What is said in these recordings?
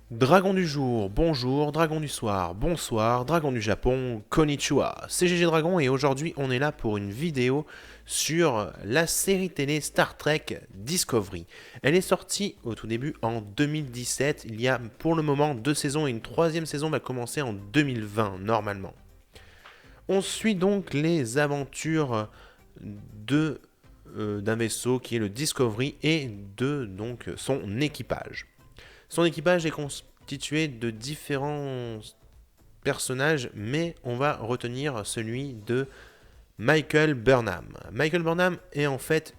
Dragon du jour, bonjour, dragon du soir, bonsoir, dragon du Japon, konnichiwa. C'est GG Dragon et aujourd'hui on est là pour une vidéo sur la série télé Star Trek Discovery. Elle est sortie au tout début en 2017, il y a pour le moment 2 saisons et une troisième saison va commencer en 2020 normalement. On suit donc les aventures de d'un vaisseau qui est le Discovery et de donc son équipage. Son équipage est constitué de différents personnages, mais on va retenir celui de Michael Burnham. Michael Burnham est en fait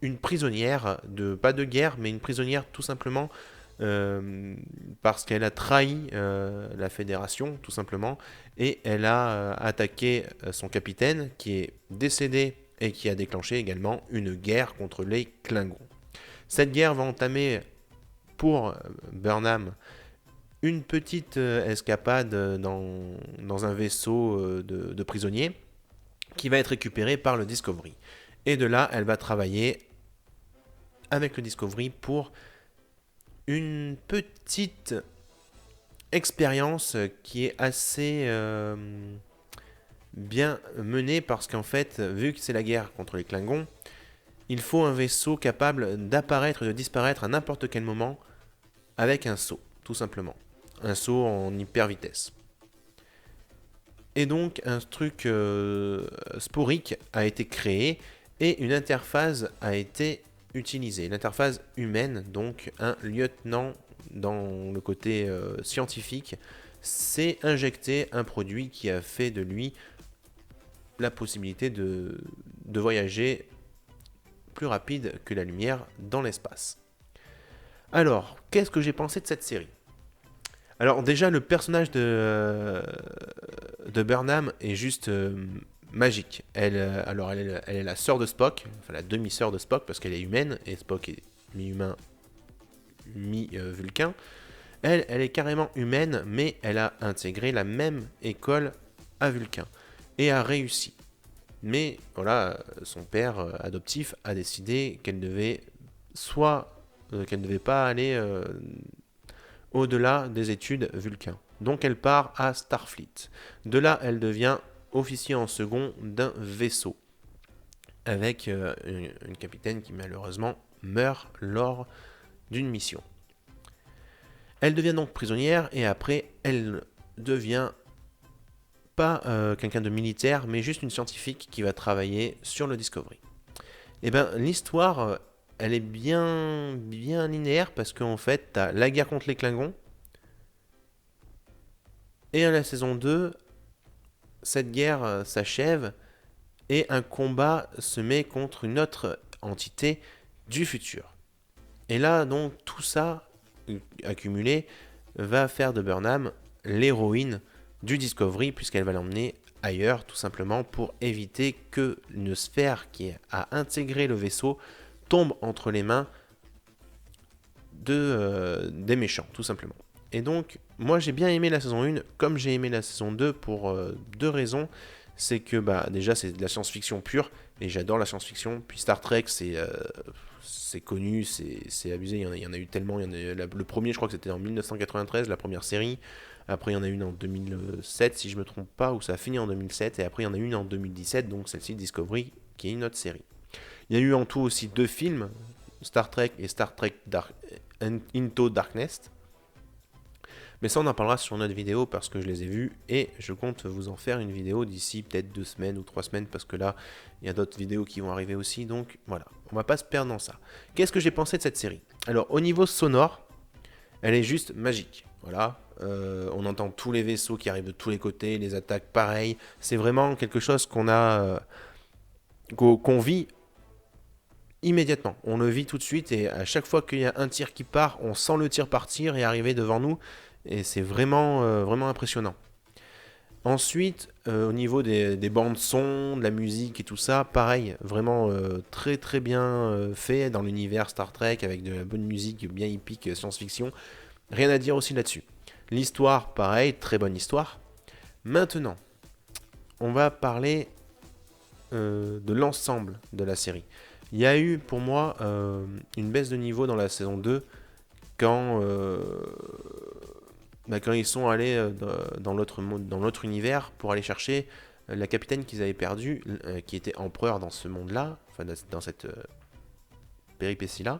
une prisonnière, pas de guerre, mais une prisonnière tout simplement parce qu'elle a trahi la fédération, tout simplement, et elle a attaqué son capitaine, qui est décédé et qui a déclenché également une guerre contre les Klingons. Cette guerre va entamer pour Burnham une petite escapade dans un vaisseau de prisonniers qui va être récupéré par le Discovery. Et de là, elle va travailler avec le Discovery pour une petite expérience qui est assez bien menée parce qu'en fait, vu que c'est la guerre contre les Klingons, il faut un vaisseau capable d'apparaître et de disparaître à n'importe quel moment avec un saut, tout simplement. Un saut en hyper vitesse. Et donc un truc sporique a été créé et une interface a été utilisée. L'interface humaine, donc un lieutenant dans le côté scientifique, s'est injecté un produit qui a fait de lui la possibilité de voyager plus rapide que la lumière dans l'espace. Alors, qu'est-ce que j'ai pensé de cette série? Alors déjà, le personnage de Burnham est juste magique. Elle est la sœur de Spock, enfin la demi-sœur de Spock, parce qu'elle est humaine, et Spock est mi-humain, mi-vulcain. Elle est carrément humaine, mais elle a intégré la même école à Vulcain, et a réussi. Mais voilà, son père adoptif a décidé qu'elle devait qu'elle ne devait pas aller au-delà des études Vulcain. Donc elle part à Starfleet. De là, elle devient officier en second d'un vaisseau, avec une capitaine qui malheureusement meurt lors d'une mission. Elle devient donc prisonnière et après, elle devient pas quelqu'un de militaire, mais juste une scientifique qui va travailler sur le Discovery. Et bien, l'histoire, elle est bien linéaire parce qu'en fait, t'as la guerre contre les Klingons, et à la saison 2, cette guerre s'achève et un combat se met contre une autre entité du futur. Et là, donc, tout ça accumulé va faire de Burnham l'héroïne du Discovery, puisqu'elle va l'emmener ailleurs, tout simplement pour éviter que une sphère qui a intégré le vaisseau tombe entre les mains des méchants, tout simplement. Et donc, moi j'ai bien aimé la saison 1, comme j'ai aimé la saison 2 pour deux raisons. C'est que déjà c'est de la science-fiction pure, et j'adore la science-fiction. Puis Star Trek, c'est connu, c'est abusé. Il y en a eu tellement. Le premier, je crois que c'était en 1993, la première série. Après, il y en a une en 2007, si je me trompe pas, où ça a fini en 2007. Et après, il y en a une en 2017, donc celle-ci, Discovery, qui est une autre série. Il y a eu en tout aussi deux films, Star Trek et Star Trek Into Darkness. Mais ça, on en parlera sur notre vidéo parce que je les ai vus et je compte vous en faire une vidéo d'ici peut-être 2 semaines ou 3 semaines parce que là, il y a d'autres vidéos qui vont arriver aussi. Donc voilà, on va pas se perdre dans ça. Qu'est-ce que j'ai pensé de cette série? Alors, au niveau sonore, elle est juste magique. Voilà, on entend tous les vaisseaux qui arrivent de tous les côtés, les attaques pareilles. C'est vraiment quelque chose qu'on vit immédiatement. On le vit tout de suite et à chaque fois qu'il y a un tir qui part, on sent le tir partir et arriver devant nous. Et c'est vraiment impressionnant. Ensuite, au niveau des bandes son, de la musique et tout ça, pareil, vraiment très très bien fait dans l'univers Star Trek avec de la bonne musique bien épique science-fiction. Rien à dire aussi là-dessus. L'histoire, pareil, très bonne histoire. Maintenant, on va parler de l'ensemble de la série. Il y a eu pour moi une baisse de niveau dans la saison 2 quand, quand ils sont allés dans l'autre univers pour aller chercher la capitaine qu'ils avaient perdue, qui était empereur dans ce monde-là, enfin dans cette péripétie-là,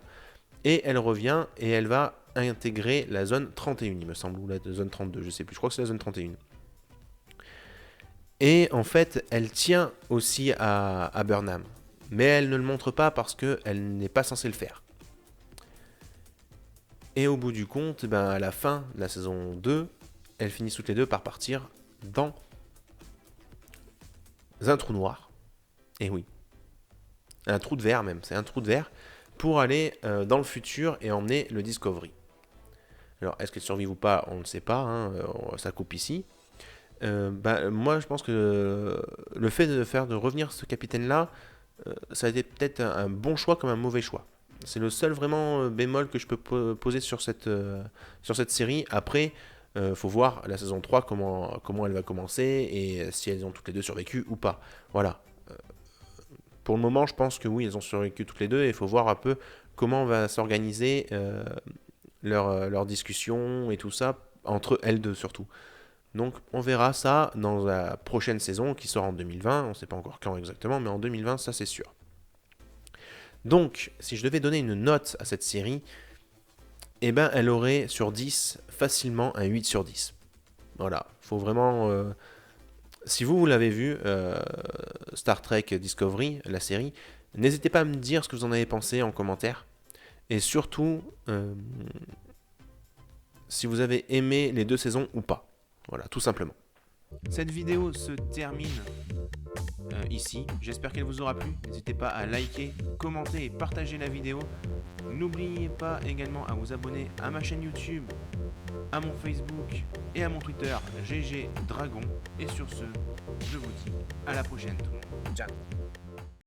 et elle revient et elle va intégrer la zone 31, il me semble, ou la zone 32, je sais plus, je crois que c'est la zone 31. Et en fait, elle tient aussi à Burnham, mais elle ne le montre pas parce qu'elle n'est pas censée le faire. Et au bout du compte, à la fin de la saison 2, elles finissent toutes les deux par partir dans un trou noir. Et oui, un trou de verre même, c'est un trou de verre, pour aller dans le futur et emmener le Discovery. Alors, est-ce qu'elles survivent ou pas? On ne sait pas, hein, ça coupe ici. Moi, je pense que le fait de revenir ce capitaine-là, ça a été peut-être un bon choix comme un mauvais choix. C'est le seul vraiment bémol que je peux poser sur cette série. Après, faut voir la saison 3 comment elle va commencer et si elles ont toutes les deux survécu ou pas. Voilà. Pour le moment, je pense que oui, elles ont survécu toutes les deux et il faut voir un peu comment va s'organiser leur discussion et tout ça, entre elles deux surtout. Donc on verra ça dans la prochaine saison qui sort en 2020, on ne sait pas encore quand exactement, mais en 2020 ça c'est sûr. Donc si je devais donner une note à cette série, elle aurait sur 10 facilement un 8 sur 10. Voilà, faut vraiment... si vous l'avez vu, Star Trek Discovery, la série, n'hésitez pas à me dire ce que vous en avez pensé en commentaire. Et surtout, si vous avez aimé les 2 saisons ou pas. Voilà, tout simplement. Cette vidéo se termine ici. J'espère qu'elle vous aura plu. N'hésitez pas à liker, commenter et partager la vidéo. N'oubliez pas également à vous abonner à ma chaîne YouTube, à mon Facebook et à mon Twitter GG Dragon. Et sur ce, je vous dis à la prochaine tout le monde. Ciao.